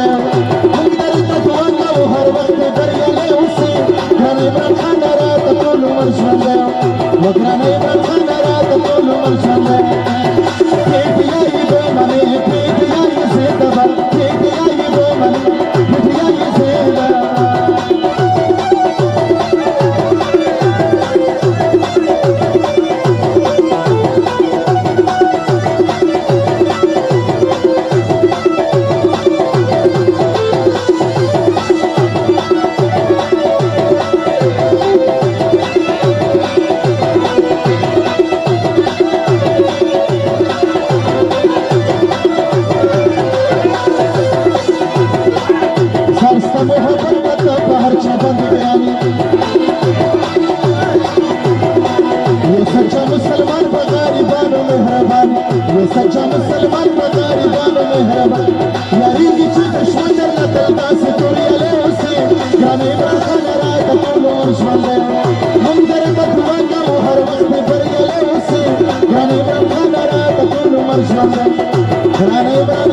हम दर्द दुआ वो हर वक्त दरिया ले उसे ग्रान इमरान खान रात कोल उमर शांदा वो ग्रान इमरान खान रात कोल उमर शांदा पेटिया ये दो मने पेटिया ये से दबा पेटिया ये दो मने पेटिया ये से दबा सच्चा मुसलमान पगारी बानो मेहरबान यारी की चीज शोजर न तलता से तोड़िया ले उसे ग्रान इमरान खान रात कोल उमर शांदा हम दर्द दुआ का वो हर वक्त दरिया ले उसे ग्रान इमरान खान रात कोल उमर शांदा ग्रान इमरान